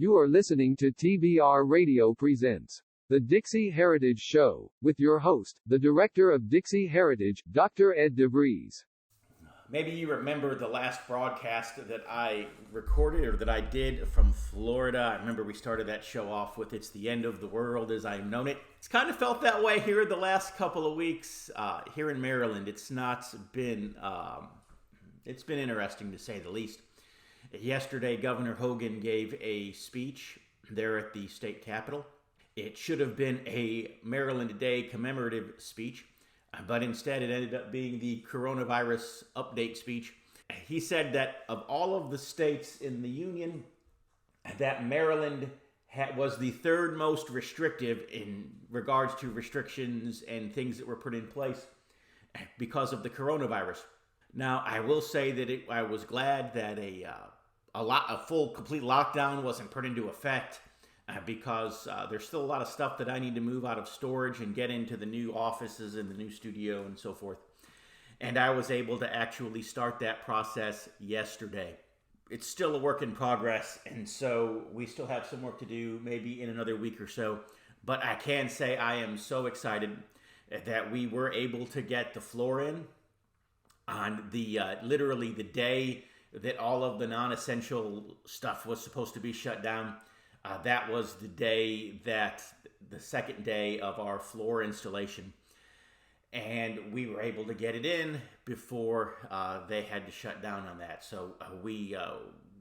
You are listening to TBR Radio Presents, the Dixie Heritage Show, with your host, the director of Dixie Heritage, Dr. Ed DeVries. Maybe you remember the last broadcast that I recorded or that I did from Florida. I remember we started that show off with "It's the End of the World as I've Known It." It's kind of felt that way here the last couple of weeks here in Maryland. It's been interesting to say the least. Yesterday, Governor Hogan gave a speech there at the state capitol. It should have been a Maryland Day commemorative speech, but instead it ended up being the coronavirus update speech. He said that of all of the states in the union, that Maryland was the third most restrictive in regards to restrictions and things that were put in place because of the coronavirus. Now, I will say that I was glad that a full, complete lockdown wasn't put into effect because there's still a lot of stuff that I need to move out of storage and get into the new offices and the new studio and so forth. And I was able to actually start that process yesterday. It's still a work in progress, and so we still have some work to do, maybe in another week or so. But I can say I am so excited that we were able to get the floor in on the literally the day that all of the non-essential stuff was supposed to be shut down. That was the second day of our floor installation. And we were able to get it in before they had to shut down on that. So we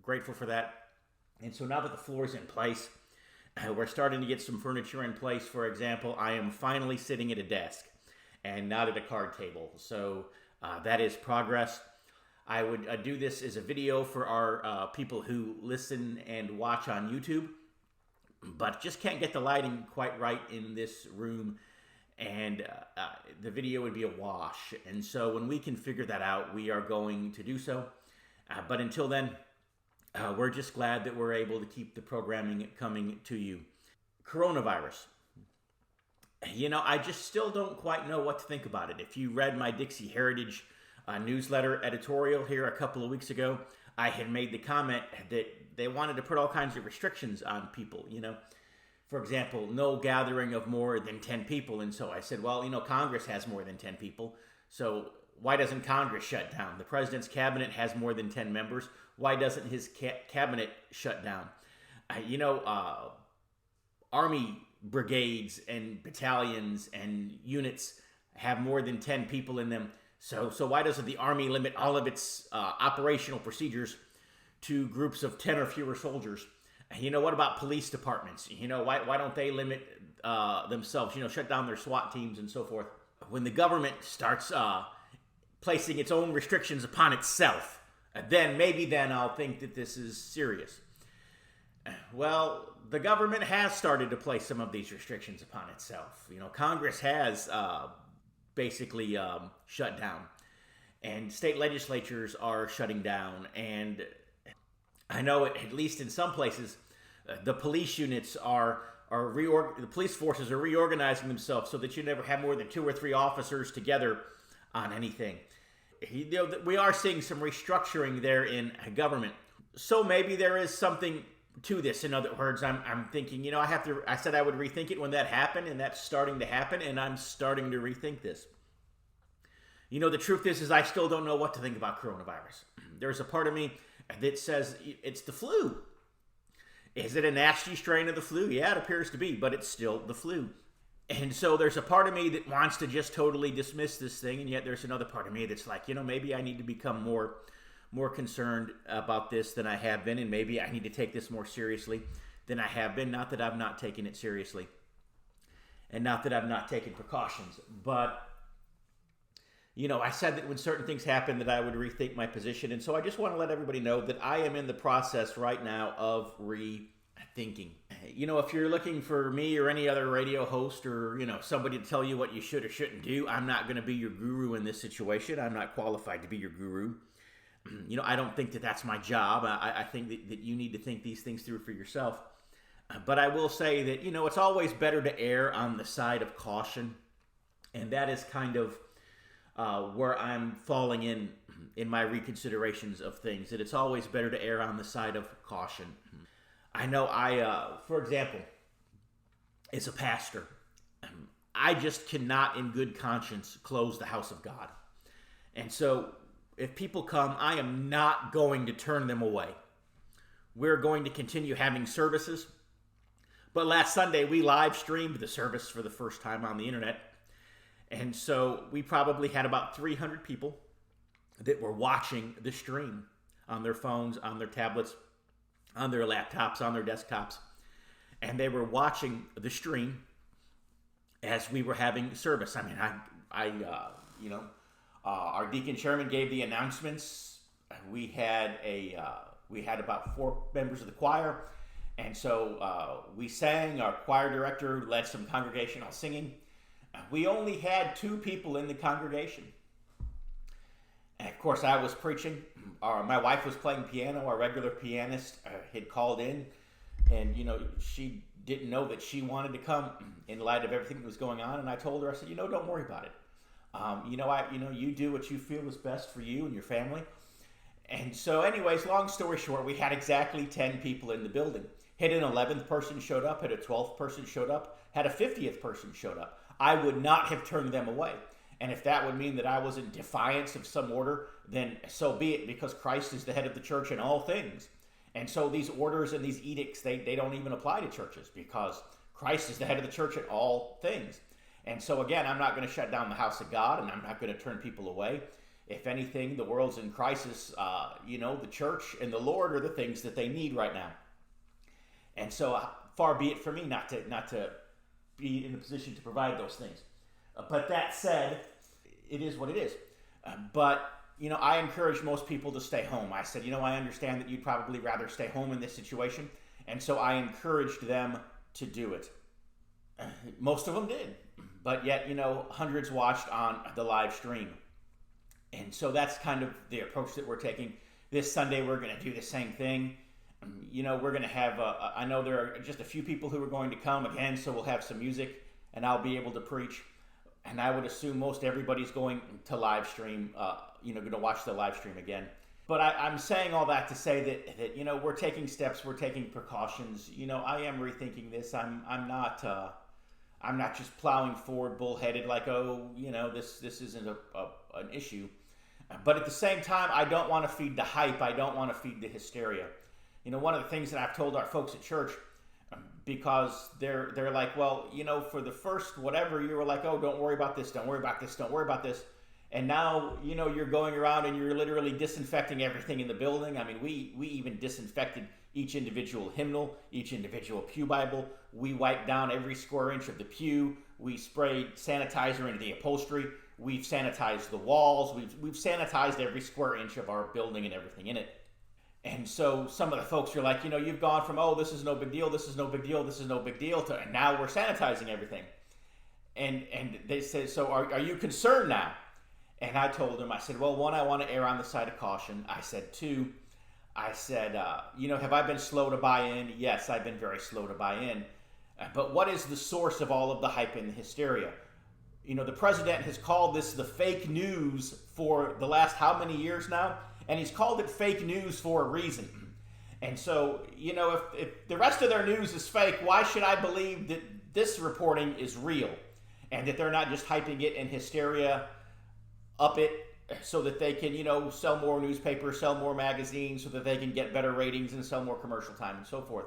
grateful for that. And so now that the floor is in place, we're starting to get some furniture in place. For example, I am finally sitting at a desk and not at a card table. So that is progress. I would do this as a video for our people who listen and watch on YouTube, but just can't get the lighting quite right in this room, and the video would be a wash. And so when we can figure that out, we are going to do so. But until then, we're just glad that we're able to keep the programming coming to you. Coronavirus. You know, I just still don't quite know what to think about it. If you read my Dixie Heritage newsletter editorial here a couple of weeks ago, I had made the comment that they wanted to put all kinds of restrictions on people, you know. For example, no gathering of more than 10 people. And so I said, well, you know, Congress has more than 10 people. So why doesn't Congress shut down? The president's cabinet has more than 10 members. Why doesn't his cabinet shut down? Army brigades and battalions and units have more than 10 people in them. So why doesn't the Army limit all of its operational procedures to groups of 10 or fewer soldiers? You know, what about police departments? You know, why don't they limit themselves, you know, shut down their SWAT teams and so forth? When the government starts placing its own restrictions upon itself, then I'll think that this is serious. Well, the government has started to place some of these restrictions upon itself. You know, Congress has basically shut down, and state legislatures are shutting down, and I know at least in some places the police units the police forces are reorganizing themselves so that you never have more than 2 or 3 officers together on anything. You know, we are seeing some restructuring there in government, so maybe there is something to this. In other words, I'm thinking, you know, I said I would rethink it when that happened, and that's starting to happen, and I'm starting to rethink this. You know, the truth is I still don't know what to think about coronavirus. There's a part of me that says it's the flu. Is it a nasty strain of the flu? Yeah, it appears to be, but it's still the flu. And so there's a part of me that wants to just totally dismiss this thing, and yet there's another part of me that's like, you know, maybe I need to become more concerned about this than I have been, and maybe I need to take this more seriously than I have been. Not that I've not taken it seriously, and not that I've not taken precautions, but you know, I said that when certain things happen that I would rethink my position, and so I just want to let everybody know that I am in the process right now of rethinking. You know, if you're looking for me or any other radio host or, you know, somebody to tell you what you should or shouldn't do, I'm not going to be your guru in this situation. I'm not qualified to be your guru. You know, I don't think that that's my job. I think that you need to think these things through for yourself. But I will say that, you know, it's always better to err on the side of caution, and that is kind of where I'm falling in my reconsiderations of things, that it's always better to err on the side of caution. I know for example, as a pastor, I just cannot in good conscience close the house of God. And so if people come, I am not going to turn them away. We're going to continue having services. But last Sunday, we live streamed the service for the first time on the internet. And so we probably had about 300 people that were watching the stream on their phones, on their tablets, on their laptops, on their desktops. And they were watching the stream as we were having service. I mean, our deacon chairman gave the announcements. We had about 4 members of the choir. And so we sang. Our choir director led some congregational singing. We only had 2 people in the congregation. And of course, I was preaching. My wife was playing piano. Our regular pianist had called in, and she didn't know that she wanted to come in light of everything that was going on. And I told her, I said, don't worry about it. You do what you feel is best for you and your family. And so, anyways, long story short, we had exactly 10 people in the building. Had an 11th person showed up, had a 12th person showed up, had a 50th person showed up. I would not have turned them away. And if that would mean that I was in defiance of some order, then so be it, because Christ is the head of the church in all things. And so these orders and these edicts, they don't even apply to churches, because Christ is the head of the church in all things. And so again, I'm not going to shut down the house of God, and I'm not going to turn people away. If anything, the world's in crisis. The church and the Lord are the things that they need right now. And so far be it for me not to be in a position to provide those things. But that said, it is what it is. But I encourage most people to stay home. I said, I understand that you'd probably rather stay home in this situation. And so I encouraged them to do it. Most of them did. But yet, hundreds watched on the live stream. And so that's kind of the approach that we're taking. This Sunday, we're going to do the same thing. We're going to have, I know there are just a few people who are going to come again, so we'll have some music, and I'll be able to preach. And I would assume most everybody's going to live stream, going to watch the live stream again. But I'm saying all that to say that we're taking steps, we're taking precautions. I am rethinking this. I'm not just plowing forward bullheaded like, this isn't an issue. But at the same time, I don't want to feed the hype. I don't want to feed the hysteria. One of the things that I've told our folks at church, because they're like, well, for the first whatever, you were like, oh, don't worry about this, don't worry about this, don't worry about this. And now, you're going around and you're literally disinfecting everything in the building. I mean, we even disinfected each individual hymnal, each individual pew Bible. We wiped down every square inch of the pew. We sprayed sanitizer into the upholstery. We've sanitized the walls. We've sanitized every square inch of our building and everything in it. And so some of the folks are like, you've gone from, oh, this is no big deal, this is no big deal, this is no big deal, to and now we're sanitizing everything. And they said, so are you concerned now? And I told them, I said, well, 1, I want to err on the side of caution. I said, 2, have I been slow to buy in? Yes, I've been very slow to buy in. But what is the source of all of the hype and the hysteria? The president has called this the fake news for the last how many years now? And he's called it fake news for a reason. And so, if the rest of their news is fake, why should I believe that this reporting is real? And that they're not just hyping it in hysteria, up it, so that they can, sell more newspapers, sell more magazines, so that they can get better ratings and sell more commercial time and so forth.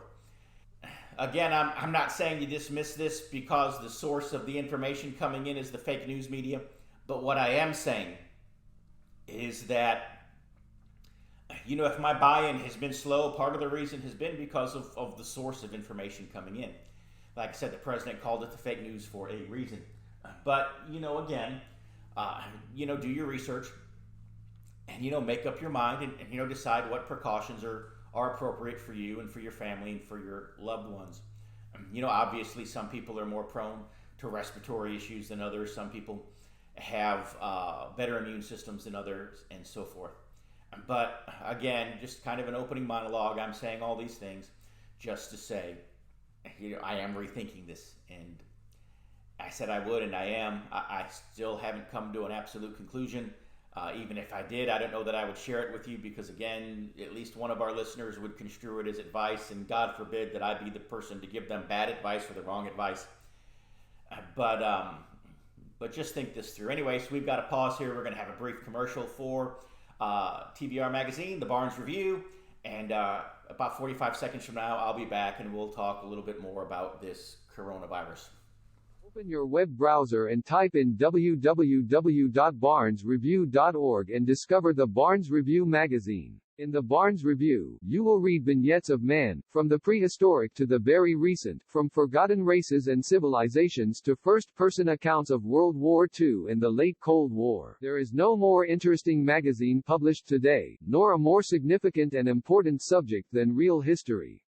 Again, I'm not saying you dismiss this because the source of the information coming in is the fake news media. But what I am saying is that, if my buy-in has been slow, part of the reason has been because of the source of information coming in. Like I said, the president called it the fake news for a reason. But, again, do your research and, make up your mind and decide what precautions are appropriate for you and for your family and for your loved ones. Obviously some people are more prone to respiratory issues than others. Some people have better immune systems than others and so forth. But again, just kind of an opening monologue. I'm saying all these things just to say, I am rethinking this, and I said I would, and I am. I still haven't come to an absolute conclusion. Even if I did, I don't know that I would share it with you because, again, at least one of our listeners would construe it as advice, and God forbid that I be the person to give them bad advice or the wrong advice. But just think this through. Anyway, so we've got a pause here. We're going to have a brief commercial for TBR Magazine, the Barnes Review, and about 45 seconds from now, I'll be back and we'll talk a little bit more about this coronavirus. Open your web browser and type in www.barnesreview.org and discover the Barnes Review magazine. In the Barnes Review, you will read vignettes of man, from the prehistoric to the very recent, from forgotten races and civilizations to first-person accounts of World War II and the late Cold War. There is no more interesting magazine published today, nor a more significant and important subject than real history.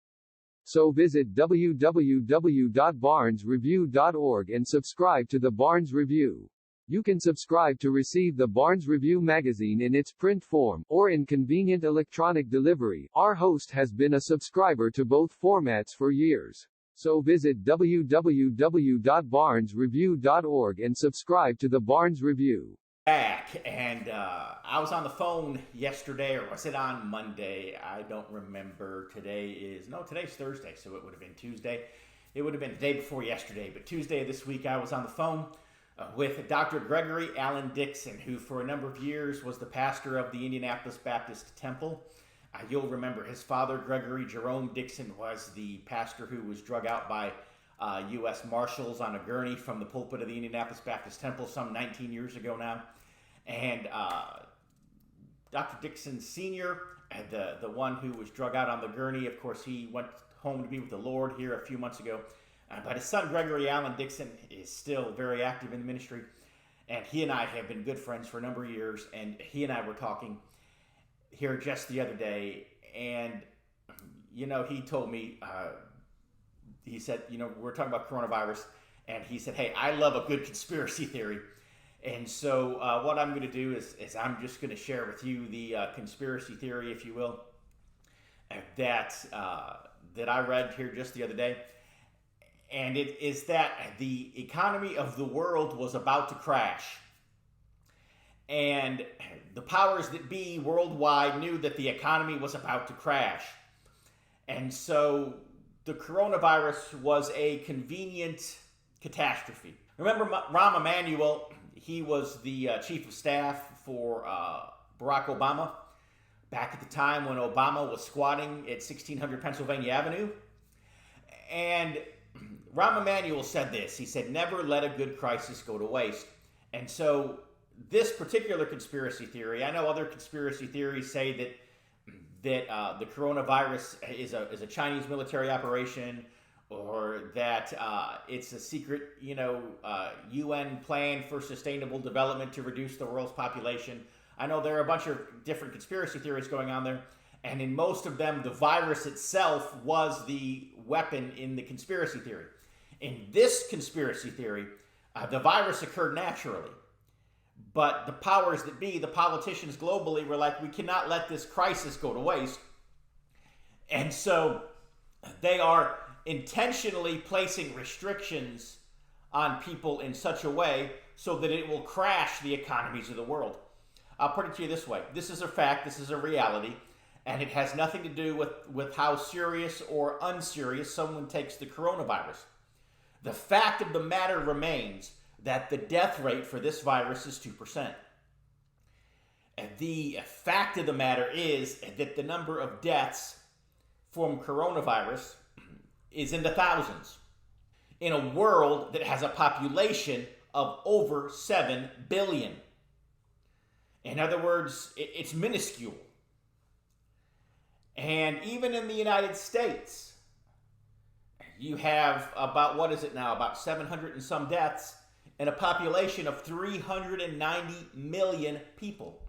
So visit www.barnesreview.org and subscribe to the Barnes Review. You can subscribe to receive the Barnes Review magazine in its print form, or in convenient electronic delivery. Our host has been a subscriber to both formats for years. So visit www.barnesreview.org and subscribe to the Barnes Review. Back, and I was on the phone yesterday, or was it on Monday? I don't remember. Today's Thursday, so it would have been Tuesday. It would have been the day before yesterday, but Tuesday of this week I was on the phone with Dr. Gregory Alan Dixon, who for a number of years was the pastor of the Indianapolis Baptist Temple. You'll remember his father, Gregory Jerome Dixon, was the pastor who was drug out by U.S. Marshals on a gurney from the pulpit of the Indianapolis Baptist Temple some 19 years ago now. And Dr. Dixon Sr., the one who was drug out on the gurney, of course, he went home to be with the Lord here a few months ago. But his son, Gregory Alan Dixon, is still very active in the ministry. And he and I have been good friends for a number of years. And he and I were talking here just the other day. And, he told me, he said, we're talking about coronavirus, and he said, hey, I love a good conspiracy theory. And so what I'm going to do is I'm just going to share with you the conspiracy theory, if you will, that I read here just the other day. And it is that the economy of the world was about to crash. And the powers that be worldwide knew that the economy was about to crash. And so the coronavirus was a convenient catastrophe. Remember Rahm Emanuel, he was the chief of staff for Barack Obama back at the time when Obama was squatting at 1600 Pennsylvania Avenue. And Rahm Emanuel said this. He said, never let a good crisis go to waste. And so this particular conspiracy theory, I know other conspiracy theories say that the coronavirus is a Chinese military operation, or that it's a secret, UN plan for sustainable development to reduce the world's population. I know there are a bunch of different conspiracy theories going on there, and in most of them, the virus itself was the weapon in the conspiracy theory. In this conspiracy theory, the virus occurred naturally. But the powers that be, the politicians globally, were like, we cannot let this crisis go to waste. And so they are intentionally placing restrictions on people in such a way so that it will crash the economies of the world. I'll put it to you this way. This is a fact. This is a reality. And it has nothing to do with how serious or unserious someone takes the coronavirus. The fact of the matter remains that the death rate for this virus is 2%. And the fact of the matter is that the number of deaths from coronavirus is in the thousands in a world that has a population of over 7 billion. In other words, it's minuscule. And even in the United States, you have about 700 and some deaths and a population of 390 million people.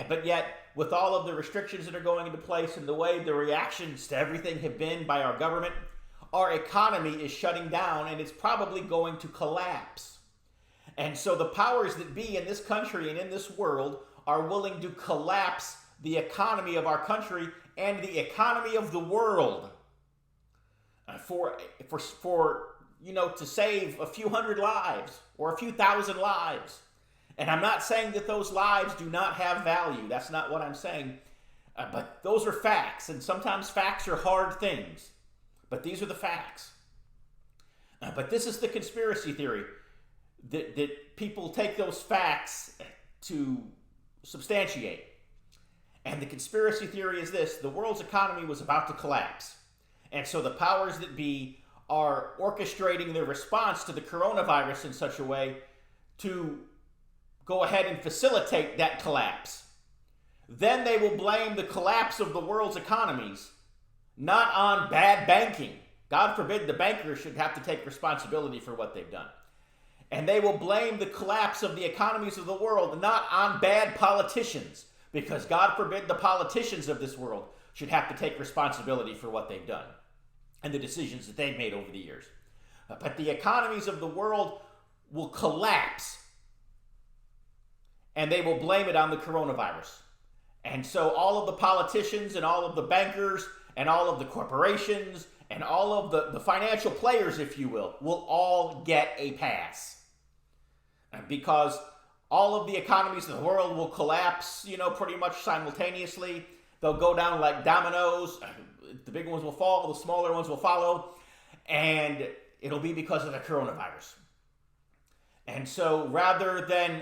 But yet, with all of the restrictions that are going into place and the way the reactions to everything have been by our government, our economy is shutting down and it's probably going to collapse. And so the powers that be in this country and in this world are willing to collapse the economy of our country and the economy of the world to save a few hundred lives or a few thousand lives. And I'm not saying that those lives do not have value. That's not what I'm saying. But those are facts, and sometimes facts are hard things. But these are the facts. But this is the conspiracy theory, that people take those facts to substantiate. And the conspiracy theory is this: the world's economy was about to collapse. And so the powers that be are orchestrating their response to the coronavirus in such a way to go ahead and facilitate that collapse. Then they will blame the collapse of the world's economies not on bad banking. God forbid the bankers should have to take responsibility for what they've done. And they will blame the collapse of the economies of the world not on bad politicians, because God forbid the politicians of this world should have to take responsibility for what they've done and the decisions that they've made over the years. But the economies of the world will collapse, and they will blame it on the coronavirus. And so all of the politicians and all of the bankers and all of the corporations and all of the financial players, if you will all get a pass. Because all of the economies of the world will collapse, pretty much simultaneously. They'll go down like dominoes. The big ones will fall, the smaller ones will follow. And it'll be because of the coronavirus. And so rather than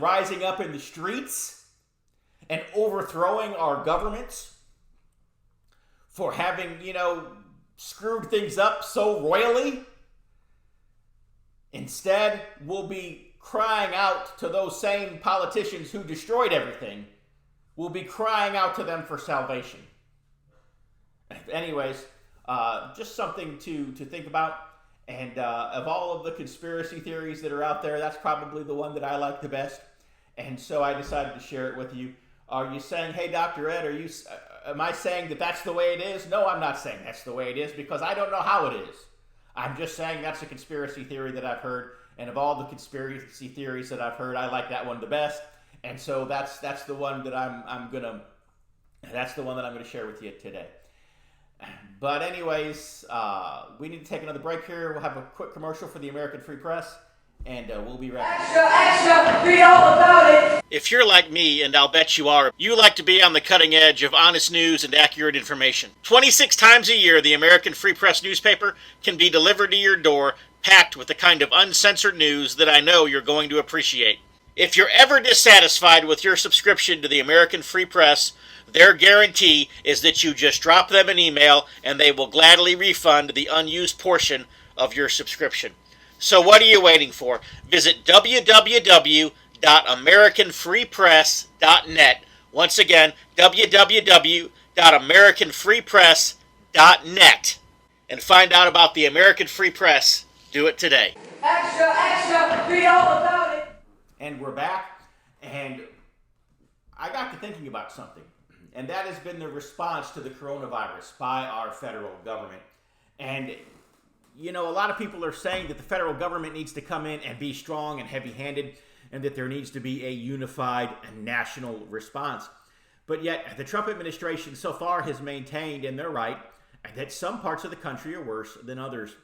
rising up in the streets and overthrowing our governments for having, screwed things up so royally, instead we'll be crying out to those same politicians who destroyed everything. We'll be crying out to them for salvation. Anyways, just something to think about. And of all of the conspiracy theories that are out there, that's probably the one that I like the best. And so I decided to share it with you. Are you saying, hey, Dr. Ed, am I saying that that's the way it is? No, I'm not saying that's the way it is, because I don't know how it is. I'm just saying that's a conspiracy theory that I've heard. And of all the conspiracy theories that I've heard, I like that one the best. And so that's the one that I'm gonna share with you today. But anyways, we need to take another break here. We'll have a quick commercial for the American Free Press, and we'll be right back. Extra, read all about it. If you're like me, and I'll bet you are, you like to be on the cutting edge of honest news and accurate information. 26 times a year, the American Free Press newspaper can be delivered to your door, packed with the kind of uncensored news that I know you're going to appreciate. If you're ever dissatisfied with your subscription to the American Free Press, their guarantee is that you just drop them an email and they will gladly refund the unused portion of your subscription. So what are you waiting for? Visit www.americanfreepress.net. Once again, www.americanfreepress.net. And find out about the American Free Press. Do it today. Extra, read all about it. And we're back, and I got to thinking about something. And that has been the response to the coronavirus by our federal government. And, a lot of people are saying that the federal government needs to come in and be strong and heavy-handed, and that there needs to be a unified and national response. But yet, the Trump administration so far has maintained, and they're right, that some parts of the country are worse than others.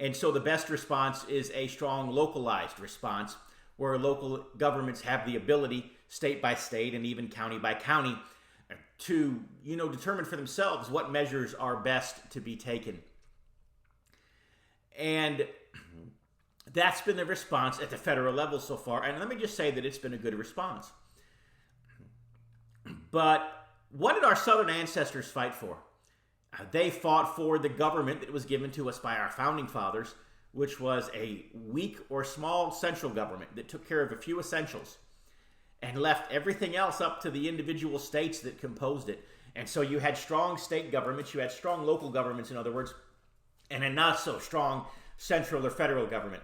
And so the best response is a strong localized response, where local governments have the ability, state by state and even county by county, to, determine for themselves what measures are best to be taken. And that's been the response at the federal level so far. And let me just say that it's been a good response. But what did our Southern ancestors fight for? They fought for the government that was given to us by our founding fathers, which was a weak or small central government that took care of a few essentials and left everything else up to the individual states that composed it. And so you had strong state governments, you had strong local governments, in other words, and a not so strong central or federal government.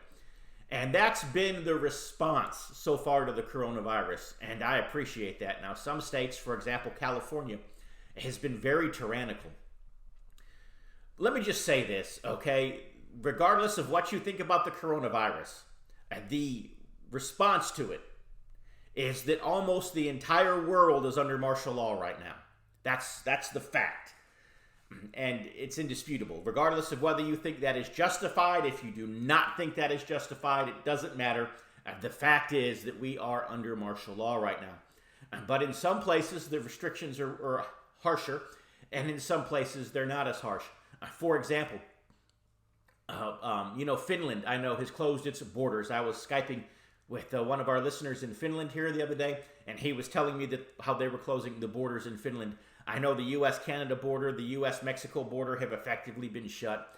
And that's been the response so far to the coronavirus, and I appreciate that. Now, some states, for example, California, has been very tyrannical. Let me just say this, okay? Regardless of what you think about the coronavirus, the response to it is that almost the entire world is under martial law right now. That's the fact. And it's indisputable. Regardless of whether you think that is justified, if you do not think that is justified, it doesn't matter. The fact is that we are under martial law right now. But in some places, the restrictions are harsher, and in some places, they're not as harsh. For example, Finland, I know, has closed its borders. I was Skyping with one of our listeners in Finland here the other day, and he was telling me that how they were closing the borders in Finland. I know the U.S.-Canada border, the U.S.-Mexico border have effectively been shut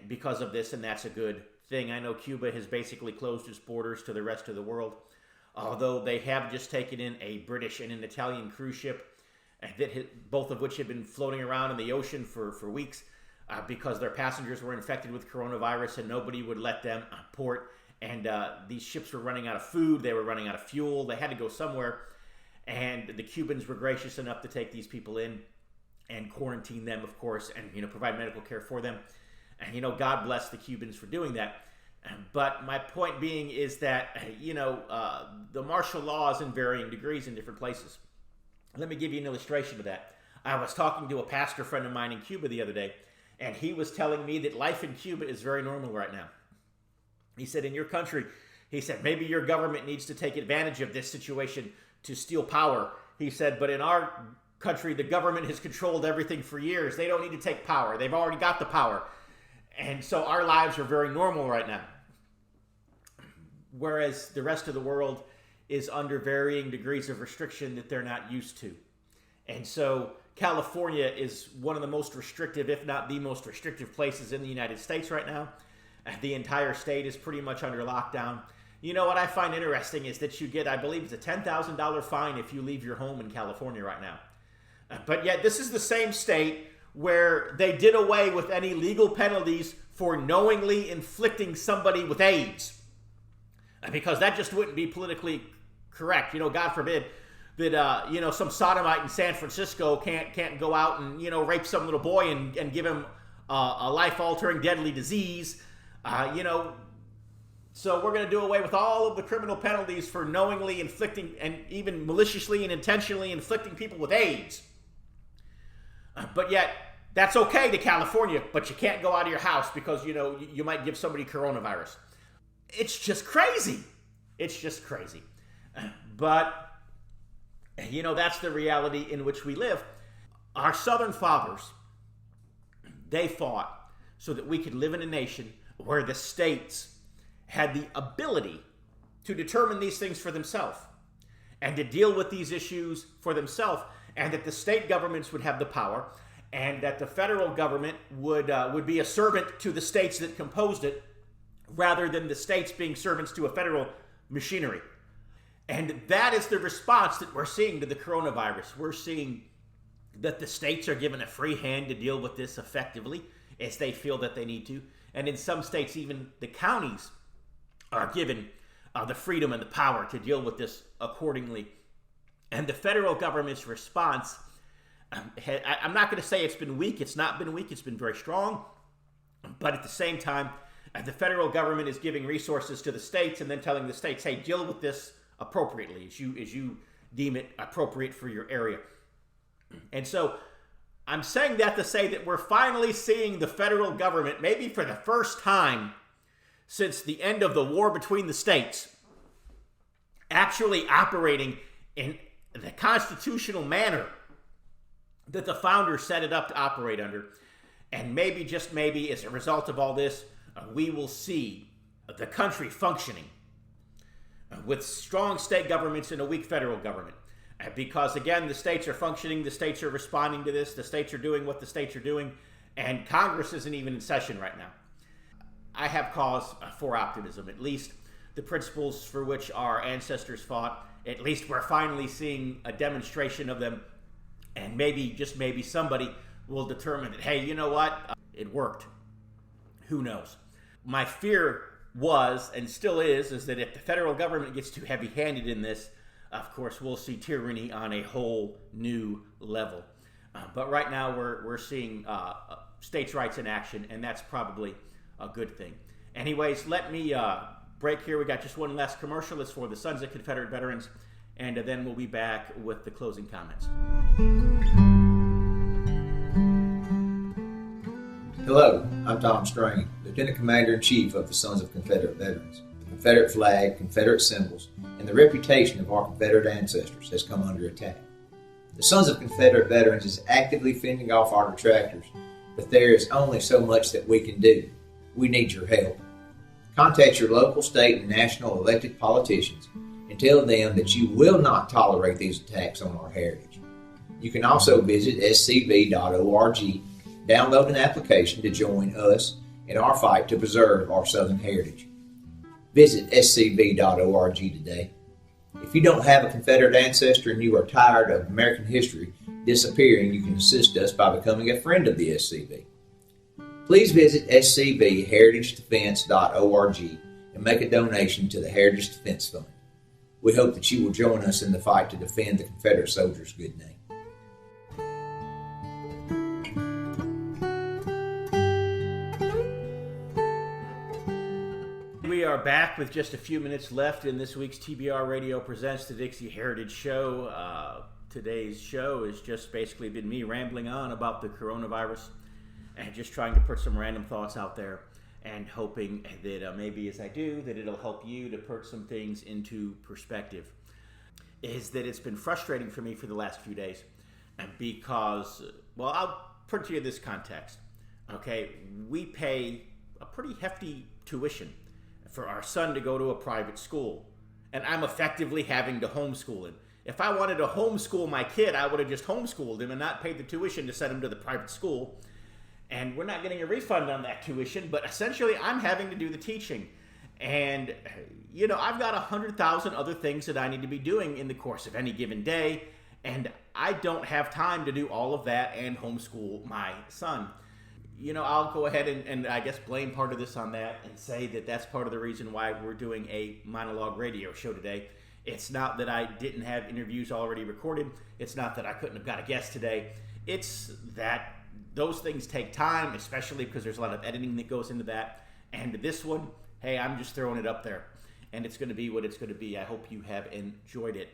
because of this, and that's a good thing. I know Cuba has basically closed its borders to the rest of the world, although they have just taken in a British and an Italian cruise ship, both of which have been floating around in the ocean for weeks because their passengers were infected with coronavirus and nobody would let them port. And these ships were running out of food, they were running out of fuel, they had to go somewhere. And the Cubans were gracious enough to take these people in and quarantine them, of course, and provide medical care for them. And God bless the Cubans for doing that. But my point being is that the martial law is in varying degrees in different places. Let me give you an illustration of that. I was talking to a pastor friend of mine in Cuba the other day, and he was telling me that life in Cuba is very normal right now. He said, in your country, he said, maybe your government needs to take advantage of this situation to steal power. He said, but in our country, the government has controlled everything for years. They don't need to take power. They've already got the power. And so our lives are very normal right now. Whereas the rest of the world is under varying degrees of restriction that they're not used to. And so California is one of the most restrictive, if not the most restrictive places in the United States right now. The entire state is pretty much under lockdown. What I find interesting is that you get, I believe it's a $10,000 fine if you leave your home in California right now. But yet this is the same state where they did away with any legal penalties for knowingly inflicting somebody with AIDS. Because that just wouldn't be politically correct. God forbid that, some sodomite in San Francisco can't go out and, rape some little boy and give him a life-altering deadly disease. So we're going to do away with all of the criminal penalties for knowingly inflicting and even maliciously and intentionally inflicting people with AIDS. But yet, that's okay to California, but you can't go out of your house because, you might give somebody coronavirus. It's just crazy. It's just crazy. But, that's the reality in which we live. Our Southern fathers, they fought so that we could live in a nation where the states had the ability to determine these things for themselves and to deal with these issues for themselves, and that the state governments would have the power, and that the federal government would be a servant to the states that composed it, rather than the states being servants to a federal machinery. And that is the response that we're seeing to the coronavirus. We're seeing that the states are given a free hand to deal with this effectively as they feel that they need to. And in some states, even the counties are given the freedom and the power to deal with this accordingly. And the federal government's response, I'm not going to say it's been weak. It's not been weak. It's been very strong. But at the same time, the federal government is giving resources to the states and then telling the states, hey, deal with this appropriately as you deem it appropriate for your area. And so I'm saying that to say that we're finally seeing the federal government, maybe for the first time since the end of the war between the states, actually operating in the constitutional manner that the founders set it up to operate under. And maybe, just maybe, as a result of all this, we will see the country functioning with strong state governments and a weak federal government. Because, again, the states are functioning, the states are responding to this, the states are doing what the states are doing, and Congress isn't even in session right now. I have cause for optimism. At least the principles for which our ancestors fought, at least we're finally seeing a demonstration of them, and maybe, just maybe, somebody will determine that, hey, you know what? It worked. Who knows? My fear was, and still is that if the federal government gets too heavy-handed in this, of course, we'll see tyranny on a whole new level. But right now, we're seeing states' rights in action, and that's probably a good thing. Anyways, let me break here. We got just one last commercial. It's for the Sons of Confederate Veterans, and then we'll be back with the closing comments. Hello, I'm Tom Strain, Lieutenant Commander-in-Chief of the Sons of Confederate Veterans. The Confederate flag, Confederate symbols, and the reputation of our Confederate ancestors has come under attack. The Sons of Confederate Veterans is actively fending off our detractors, but there is only so much that we can do. We need your help. Contact your local, state, and national elected politicians and tell them that you will not tolerate these attacks on our heritage. You can also visit scv.org, download an application to join us in our fight to preserve our Southern heritage. Visit scv.org today. If you don't have a Confederate ancestor and you are tired of American history disappearing, you can assist us by becoming a friend of the SCV. Please visit scvheritagedefense.org and make a donation to the Heritage Defense Fund. We hope that you will join us in the fight to defend the Confederate soldiers' good name. We are back with just a few minutes left in this week's TBR Radio Presents, the Dixie Heritage Show. Today's show has just basically been me rambling on about the coronavirus and just trying to put some random thoughts out there and hoping that maybe as I do, that it'll help you to put some things into perspective. Is that it's been frustrating for me for the last few days because, well, I'll put it to you in this context. Okay, we pay a pretty hefty tuition for our son to go to a private school, and I'm effectively having to homeschool him. If I wanted to homeschool my kid, I would have just homeschooled him and not paid the tuition to send him to the private school. And we're not getting a refund on that tuition, but essentially I'm having to do the teaching. And, you know, I've got 100,000 other things that I need to be doing in the course of any given day, and I don't have time to do all of that and homeschool my son. You know, I'll go ahead and I guess blame part of this on that and say that that's part of the reason why we're doing a monologue radio show today. It's not that I didn't have interviews already recorded. It's not that I couldn't have got a guest today. It's that those things take time, especially because there's a lot of editing that goes into that. And this one, hey, I'm just throwing it up there. And it's going to be what it's going to be. I hope you have enjoyed it.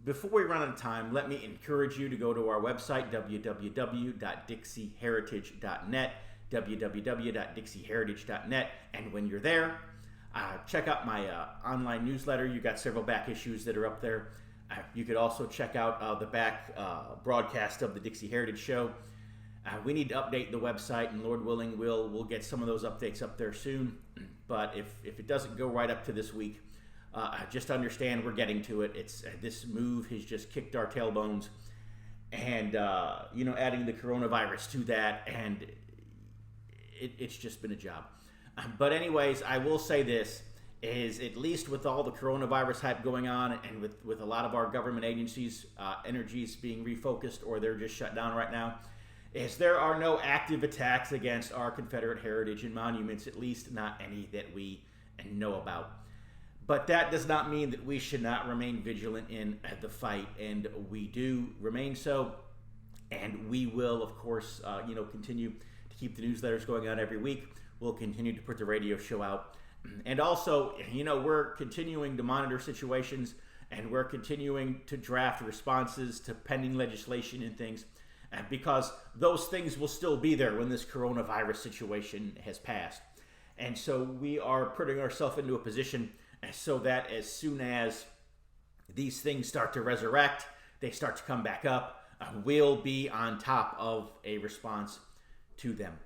Before we run out of time, let me encourage you to go to our website, www.dixieheritage.net, www.dixieheritage.net, and when you're there, check out my online newsletter. You got several back issues that are up there. You could also check out the back broadcast of the Dixie Heritage Show. We need to update the website, and Lord willing, we'll get some of those updates up there soon. But if it doesn't go right up to this week, just understand we're getting to it. It's this move has just kicked our tailbones, and you know, adding the coronavirus to that, and it's just been a job. But anyways, I will say this, is at least with all the coronavirus hype going on, and with a lot of our government agencies' energies being refocused, or they're just shut down right now, is there are no active attacks against our Confederate heritage and monuments, at least not any that we know about. But that does not mean that we should not remain vigilant in the fight, and we do remain so. And we will, of course, continue to keep the newsletters going out every week. We'll continue to put the radio show out. And also, we're continuing to monitor situations, and we're continuing to draft responses to pending legislation and things, because those things will still be there when this coronavirus situation has passed. And so we are putting ourselves into a position so that as soon as these things start to resurrect, they start to come back up, we'll be on top of a response to them.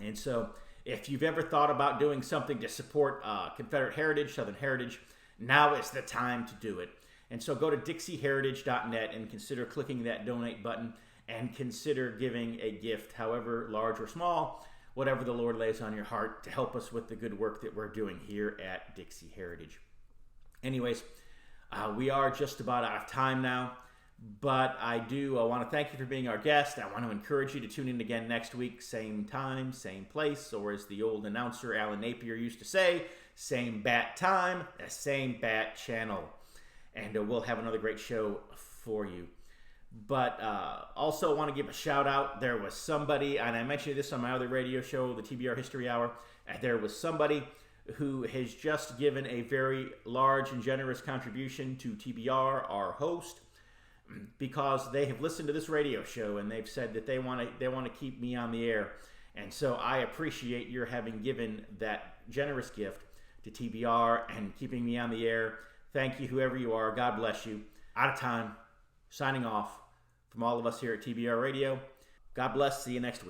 And so if you've ever thought about doing something to support Confederate heritage, Southern heritage, now is the time to do it. And so go to DixieHeritage.net and consider clicking that donate button, and consider giving a gift, however large or small, whatever the Lord lays on your heart, to help us with the good work that we're doing here at Dixie Heritage. Anyways, we are just about out of time now, but I want to thank you for being our guest. I want to encourage you to tune in again next week, same time, same place, or as the old announcer Alan Napier used to say, same bat time, same bat channel. And we'll have another great show for you. But also want to give a shout out. There was somebody, and I mentioned this on my other radio show, the TBR History Hour, there was somebody who has just given a very large and generous contribution to TBR, our host, because they have listened to this radio show and they've said that they want to keep me on the air. And so I appreciate your having given that generous gift to TBR and keeping me on the air. Thank you, whoever you are. God bless you. Out of time. Signing off from all of us here at TBR Radio. God bless. See you next week.